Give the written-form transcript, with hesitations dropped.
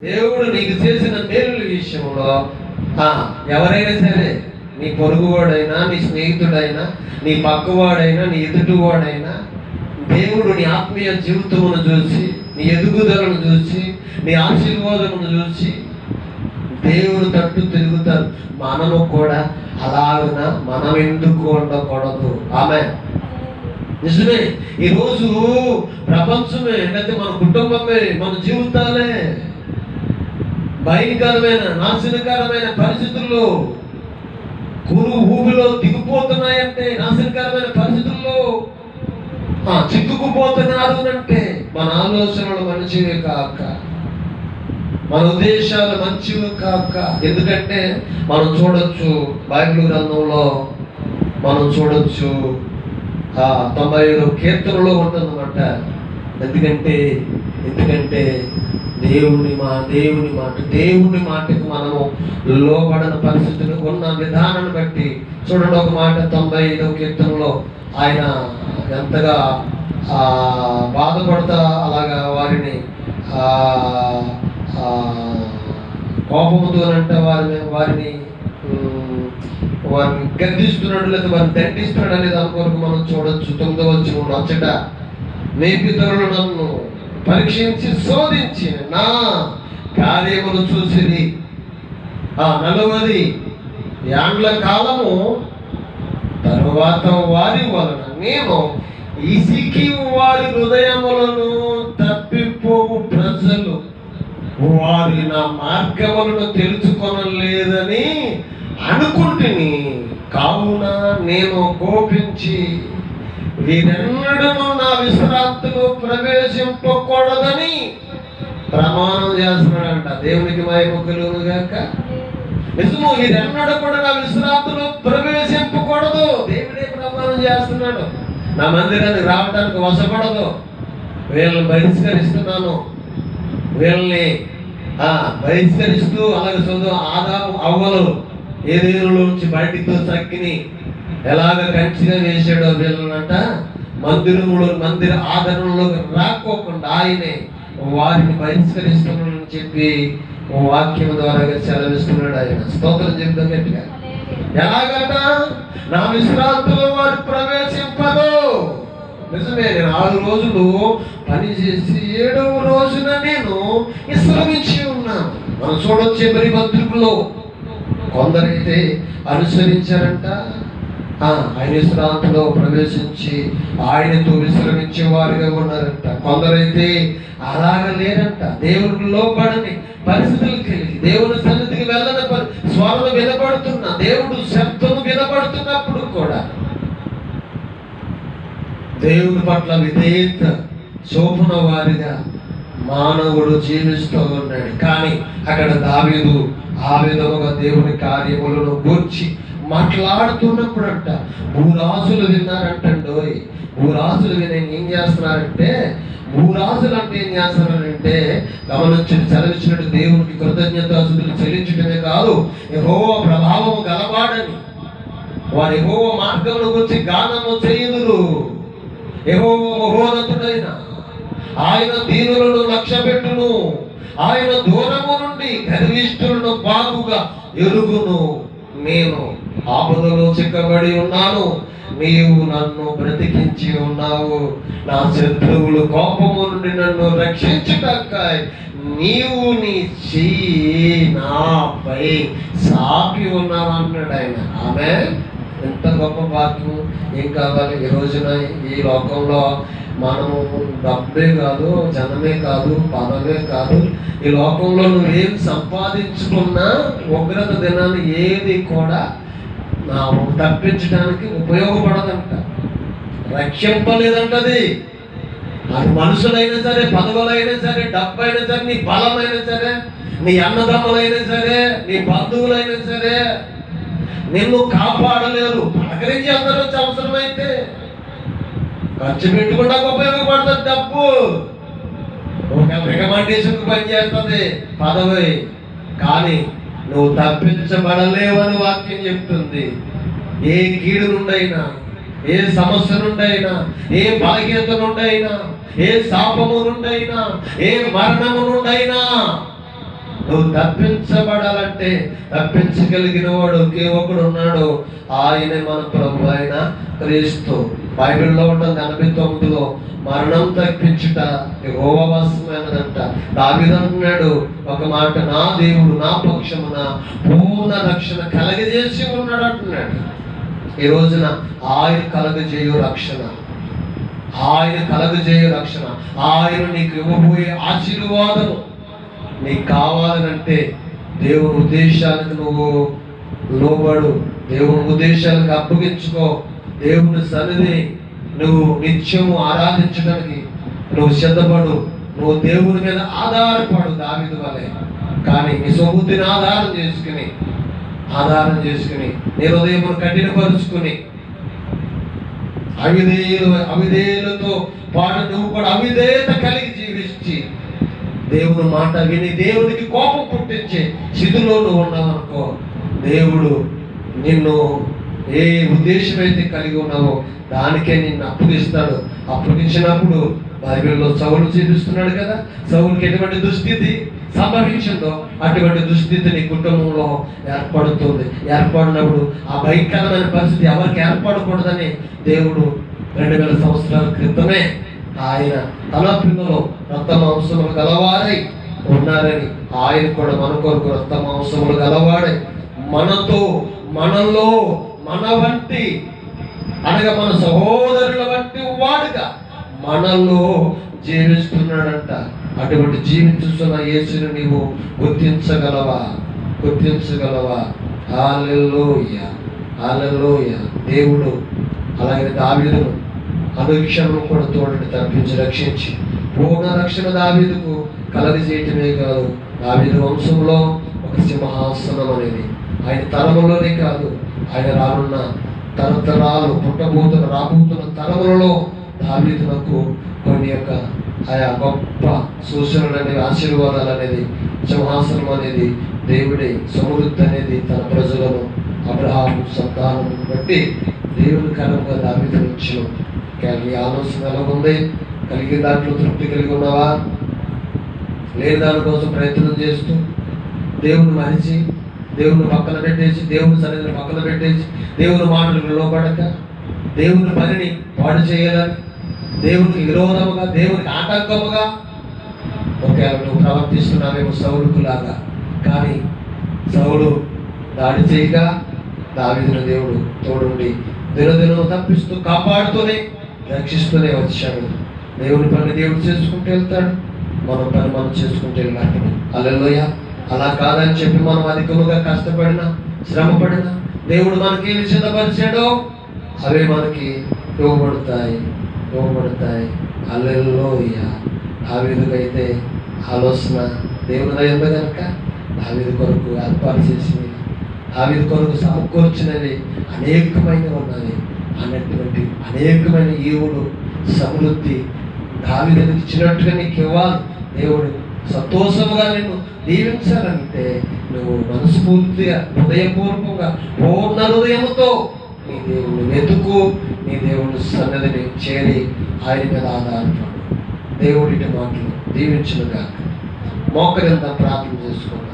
దేవుడు నీకు చేసిన మేలుల విషయంలో ఎవరైనా సరే, నీ పొరుగువాడైనా, నీ స్నేహితుడైనా, నీ పక్కవాడైనా, నీ ఎదుటివాడైనా, దేవుడు నీ ఆత్మీయ జీవితమును చూసి, నీ ఎదుగుదలను చూసి, నీ ఆశీర్వాదమును చూసి దేవుడు తట్టు తిరుగుతారు. మనము కూడా అలాగున మనం ఎందుకు ఉండకూడదు? ఆమె నిజమే. ఈరోజు ప్రపంచమే, లేకపోతే మన కుటుంబమే, మన జీవితాలే భయంకరమైన నాశనకరమైన పరిస్థితుల్లో ఊబిలో దిగిపోతున్నాయంటే, నాశనకరమైన పరిస్థితుల్లో చిక్కుకుపోతున్నారు అంటే మన ఆలోచనలు మంచివి కాక, మన ఉద్దేశాలు మంచివి కాక. ఎందుకంటే మనం చూడొచ్చు, బైబిల్ గ్రంథంలో మనం చూడొచ్చు 95 కీర్తనలో ఉంటుందన్నమాట. ఎందుకంటే దేవుని దేవుని మాటకు మనము లోబడిన పరిస్థితులు ఉన్న విధానాన్ని బట్టి చూడండి. ఒక మాట 95వ కీర్తనలో ఆయన ఎంతగా బాధపడతా అలాగా వారిని కోపముతోనంటే వారిని గద్దిస్తున్నాడు, లేదా వారిని దండిస్తున్నాడు అనేది అనుకోరకు మనం చూడొచ్చు. 9వ వచనం అచ్చట, నీ పితరులు నన్ను పరీక్షించి శోధించి నా కార్యములు చూసిరి. 40 ఏండ్ల కాలము తరువాత వారి వలన నేను ఇసికి వారి హృదయములను తప్పిపోవు ప్రజలు వారి నా మార్గములను తెలుసుకొనలేదని అనుకుంటుని, కావున నేను కోపించి వీరెన్నడూ నా విశ్రాంతిలో ప్రవేశింపకూడదని ప్రమాణం చేస్తున్నాడంట. దేవునికి మహిమ కలుగును గాక. నిజము, వీరెన్నడూ కూడా నా విశ్రాంతిలో ప్రవేశింపకూడదు. దేవుడే ప్రమాణం చేస్తున్నాడు. నా మందిరానికి రావడానికి వశపడదు. వీళ్ళని బహిష్కరిస్తున్నాను, వీళ్ళని బహిష్కరిస్తూ, అలాగే ఆదాము అవ్వలు ఏదేనులో నుంచి బయటితో చక్కిని ఎలాగ కంచిగా వేసాడో వీళ్ళనంట మందిర ఆదరణలోకి రాకోకుండా ఆయనే వారిని బహిష్కరిస్తున్నాడని చెప్పి వాక్యం ద్వారా సెలవిస్తున్నాడు. ఆయన స్తోత్రం చెప్తాం గట్టిగా. ఎలాగట? నా విశ్రాంతిలో వారు ప్రవేశింపదు. నిజమే, నేను 6 రోజులు పని చేసి 7వ రోజున నేను విశ్రమించి ఉన్నాను. మనం చూడొచ్చే మరి పత్రికలో కొందరైతే అనుసరించారంట, ఆయన విశ్రాంతిలో ప్రవేశించి ఆయనతో విశ్రమించే వారిగా ఉన్నారంట. కొందరైతే అలాగ లేరంట. దేవుడికి లోపడని పరిస్థితులు కలిగి, దేవుని సన్నిధికి వెళ్ళని స్వరం వినపడుతున్నా, దేవుడు శబ్దం వినపడుతున్నప్పుడు కూడా దేవుని పట్ల విధేయత శోభన వారిగా మానవుడు జీవిస్తూ ఉన్నాడు. కానీ అక్కడ దావీదు ఆ విధముగా దేవుని కార్యములను గూర్చి మాట్లాడుతున్నప్పుడు అంట భూరాజులు విన్నారంటండోయ్. భూరాజులు విని ఏం చేస్తున్నారంటే, భూరాజులు అంటే ఏం చేస్తున్నారంటే, గమనించి సెలవిచ్చినట్టు దేవునికి కృతజ్ఞతాస్తుతులు చెల్లించడమే కాదు, యెహోవా ప్రభావము గలవాడని వారి యెహోవా మార్గమును గురించి గానము చేయుదురు. యెహోవా మహోన్నతుడైన ఆయన దీనులను లక్ష్యపెట్టును, ఆయన దూరము నుండి గర్విష్ఠులను బాగుగా ఎరుగును. నేను ఆపదలో చిక్కబడి ఉన్నాను, నీవు నన్ను బ్రతికించి ఉన్నావు. నా శత్రువులు కోపము నుండి నన్ను రక్షించుటకై నీవు నీ చెయ్యి నాపై సాపి ఉన్నావు అన్నాడు ఆయన. ఆమె ఎంత గొప్ప వాక్యం! ఏం కావాలి ఈ రోజున? ఈ లోకంలో మనము డబ్బే కాదు, జనమే కాదు, పదమే కాదు, ఈ లోకంలో నువ్వేం సంపాదించుకున్నా ఉగ్రత దినాన్ని ఏది కూడా తప్పించడానికి ఉపయోగపడదంట, రక్షింపలేదంటది. అది మనుషులైనా సరే, పదవులైనా సరే, డబ్బు అయినా సరే, నీ బలమైనా సరే, నీ అన్నదమ్ములైనా సరే, నీ బంధువులైనా సరే నిన్ను కాపాడలేరు. పలకరించి అందరూ అవసరమైతే ఖర్చు పెట్టుకుంటా ఉపయోగపడుతుంది డబ్బు. ఒక రికమెండేషన్ పనిచేస్తుంది పదవి, కానీ నువ్వు తప్పించబడలేవని వాక్యం చెప్తుంది. ఏ కీడు నుండైనా, ఏ సమస్య నుండైనా, ఏ బలహీనత నుండైనా, ఏ శాపము నుండైనా, ఏ మరణము నుండైనా నువ్వు తప్పించబడాలంటే తప్పించగలిగిన వాడు ఒకే ఒకడు ఉన్నాడు, ఆయనే మన ప్రభు అయిన క్రీస్తు. బైబిల్లో ఉంటుంది 89లో, మరణం తప్పించుట యెహోవా వశమైనదంట. దావీదు అంటున్నాడు ఒక మాట, నా దేవుడు నా పక్షమున పూర్ణ రక్షణ కలగజేసి ఉన్నాడు అంటున్నాడు. ఈ రోజున ఆయన కలగజేయు రక్షణ, ఆయన కలగజేయు రక్షణ, ఆయన నీకు ఇవ్వబోయే ఆశీర్వాదము నీకు కావాలంటే దేవుని ఉద్దేశానికి నువ్వు లోబడు, దేవుని ఉద్దేశాలకు అప్పగించుకో. దేవుని సన్నిధి నువ్వు నిత్యము ఆరాధించడానికి నువ్వు సిద్ధపడు. నువ్వు దేవుని మీద ఆధారపడు దావీదు వలె. కానీ నీ స్వబుద్ధిని ఆధారం చేసుకుని నీ హృదయమును కఠినపరుచుకుని అవిధేయులతో పాటు నువ్వు కూడా అవిధేయత కలిగి జీవించి దేవుని మాట విని దేవునికి కోపం పుట్టించే స్థితిలో నువ్వు ఉన్నావనుకో, దేవుడు నిన్ను ఏ ఉద్దేశం అయితే కలిగి ఉన్నావో దానికే నిన్ను అప్పగిస్తాడు. అప్పగించినప్పుడు బైబిల్లో సౌలు చూపిస్తున్నాడు కదా, సౌలుకి ఎటువంటి దుస్థితి సంభవించిందో అటువంటి దుస్థితి నీ కుటుంబంలో ఏర్పడినప్పుడు ఆ భయంకరమైన పరిస్థితి ఎవరికి ఏర్పడకూడదని దేవుడు 2000 సంవత్సరాల క్రితమే ఆయన తన పిల్లలు రక్త మాంసములు గలవారై ఉన్నారని, ఆయన కూడా మన కొరకు రక్త మాంసములు గలవాడై మనలో మన వంటి అనగా మన సహోదరుల వంటి వాడుగా మనలో జీవిస్తున్నాడంట. అటువంటి జీవించుతున్న యేసుని నీవు గుర్తించగలవా? హల్లెలూయా, హల్లెలూయా. దేవుడు అలాగే దావీదును అనుక్షణం కూడా తోడని తప్పించి రక్షించి పూర్ణ రక్షణ దావీదుకు కలగజేయటమే కాదు, దావీదు వంశంలో ఒక సింహాసనం అనేది ఆయన తరములోనే కాదు, ఆయన రానున్న తరతరాలు రాబోతున్న తరములలో దావీదునకు కొన్ని యొక్క ఆయా గొప్ప సూచనలు అనేవి, ఆశీర్వాదాలు అనేది, సింహాసనం అనేది, దేవుడి సమృద్ధి అనేది తన ప్రజలను అబ్రహాము సంతానం బట్టి దేవుని కరంగా దావీదును ఇచ్చిన. ఈ ఆలోచన ఎలా ఉంది? కలిగిన దాంట్లో తృప్తి కలిగి ఉన్నావా? లేని దానికోసం ప్రయత్నం చేస్తూ దేవుని మరిచి దేవుని పక్కన పెట్టేసి, దేవుని సన్నిధిని పక్కన పెట్టేసి, దేవుని మాటలకు లోపడక దేవుని పనిని పాడు చేయాలని, దేవునికి విరోధముగా, దేవునికి ఆటంకముగా ఒకవేళ నువ్వు ప్రవర్తిస్తున్నావేమో సౌలుకు లాగా. కానీ సౌలు దాడి చేయగా దావీదును దేవుడు తోడుండి దినదినం తప్పిస్తూ కాపాడుతూనే రక్షిస్తూనే వచ్చాడు. దేవుని పని దేవుడు చేసుకుంటూ వెళ్తాడు, మన పని మనం చేసుకుంటూ వెళ్ళాడు. హల్లెలూయా. అలా కాదని చెప్పి మనం అధికముగా కష్టపడినా శ్రమపడినా దేవుడు మనకి ఏమి సిద్ధపరిచాడో అవే మనకి ఇవ్వబడతాయి. హల్లెలూయా. దావీదుకైతే ఆలోచన దేవుని దయ ఉంది కనుక దావీదు కొరకు ఏర్పాటు చేసినవి, దావీదు కొరకు సమకూర్చినవి అనేకమైనవి ఉన్నది. అన్నటువంటి అనేకమైన ఈవుడు సమృద్ధి దావీదుకు ఇచ్చినట్టుగా నీకు ఇవ్వాలి. దేవుడు సంతోషముగా నిన్ను దీవించాలంటే నువ్వు మనస్ఫూర్తిగా హృదయపూర్వకంగా పూర్ణ హృదయముతో నీ దేవుని వెతుకు, నీ దేవుని సన్నిధిని చేరి ఆయన మీద ఆధారపడు. దేవుడి మాటలు దీవించునుగాక. మోకరింత ప్రార్థన చేసుకో.